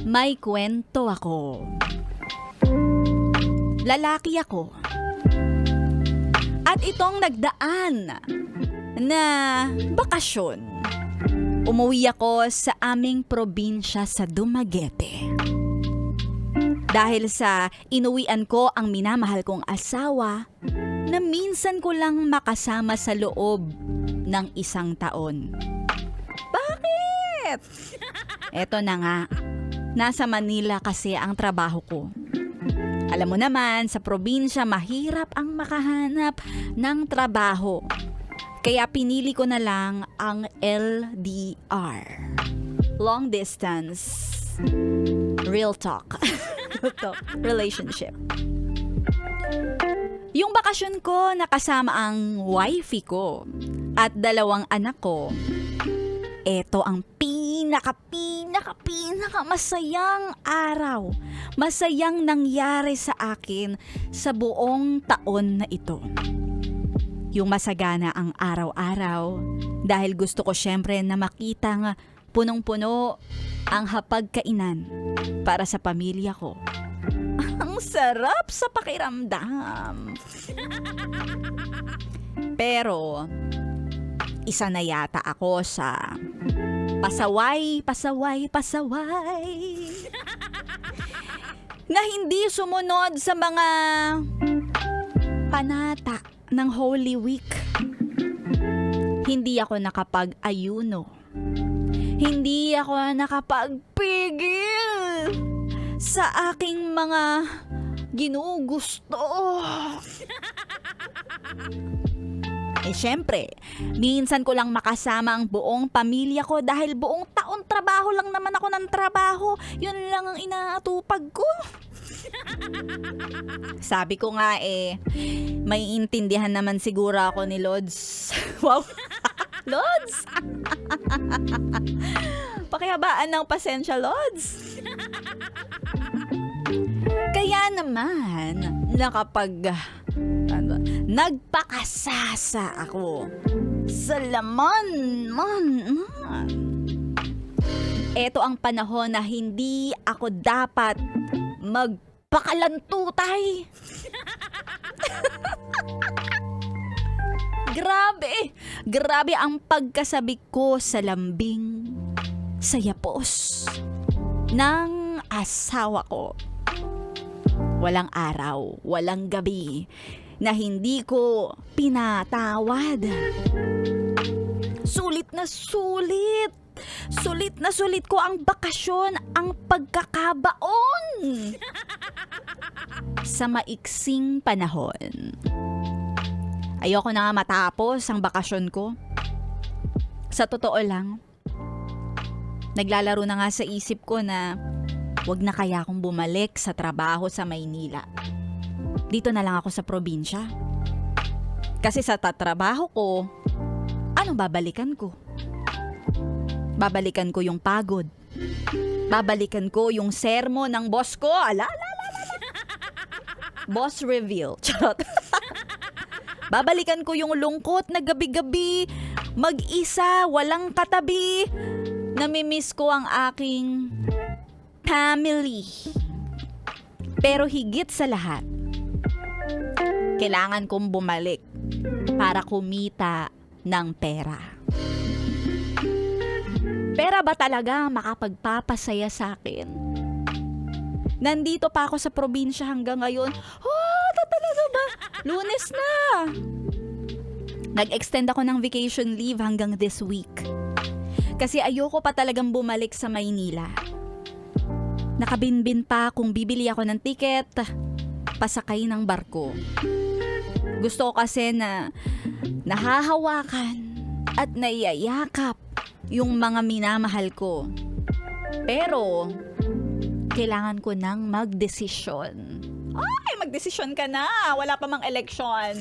May kwento ako. Lalaki ako. At itong nagdaan na bakasyon, umuwi ako sa aming probinsya sa Dumaguete. Dahil sa inuwian ko ang minamahal kong asawa na minsan ko lang makasama sa loob ng 1 taon. Bakit? Eto na nga. Nasa Manila kasi ang trabaho ko. Alam mo naman, sa probinsya mahirap ang makahanap ng trabaho. Kaya pinili ko na lang ang LDR. Long distance. Real talk. Relationship. Yung bakasyon ko, nakasama ang wifey ko at 2 anak ko. Ito ang pinaka masayang araw. Masayang nangyari sa akin sa buong taon na ito. Yung masagana ang araw-araw dahil gusto ko syempre na makitang punong-puno ang hapagkainan para sa pamilya ko. Ang sarap sa pakiramdam. Pero isa na yata ako sa pasaway na hindi sumunod sa mga panata ng Holy Week. Hindi ako nakapag-ayuno. Hindi ako nakapagpigil sa aking mga ginugusto. Syempre, minsan ko lang makasama ang buong pamilya ko dahil buong taon trabaho lang naman ako ng trabaho. Yun lang ang inaatupag ko. Sabi ko nga may intindihan naman siguro ako ni Lods. Wow! Lods! Pakihabaan ng pasensya, Lods. Kaya naman, nagpakasasa ako sa laman. Ito ang panahon na hindi ako dapat magpakalantutay. Grabe ang pagkasabi ko sa lambing, sa yapos ng asawa ko. Walang araw, walang gabi na hindi ko pinatawad. Sulit na sulit. Sulit na sulit ko ang bakasyon, ang pagkakabaon. Sa maiksing panahon. Ayoko na nga matapos ang bakasyon ko. Sa totoo lang, naglalaro na nga sa isip ko na wag na kaya akong bumalik sa trabaho sa Maynila. Dito na lang ako sa probinsya. Kasi sa tatrabaho ko, anong babalikan ko? Babalikan ko yung pagod. Babalikan ko yung sermo ng boss ko. Boss reveal. Charot. Babalikan ko yung lungkot na gabi-gabi, mag-isa, walang katabi. Namimiss ko ang aking family. Pero higit sa lahat, kailangan kong bumalik para kumita ng pera. Pera ba talaga makapagpapasaya sa akin? Nandito pa ako sa probinsya hanggang ngayon. Talaga ba? Lunes na! Nag-extend ako ng vacation leave hanggang this week. Kasi ayoko pa talagang bumalik sa Maynila. Nakabinbin pa kung bibili ako ng tiket, pasakay ng barko. Gusto ko kasi na nahahawakan at naiyayakap yung mga minamahal ko. Pero, kailangan ko nang magdesisyon. Ay, magdesisyon ka na! Wala pa mang eleksyon.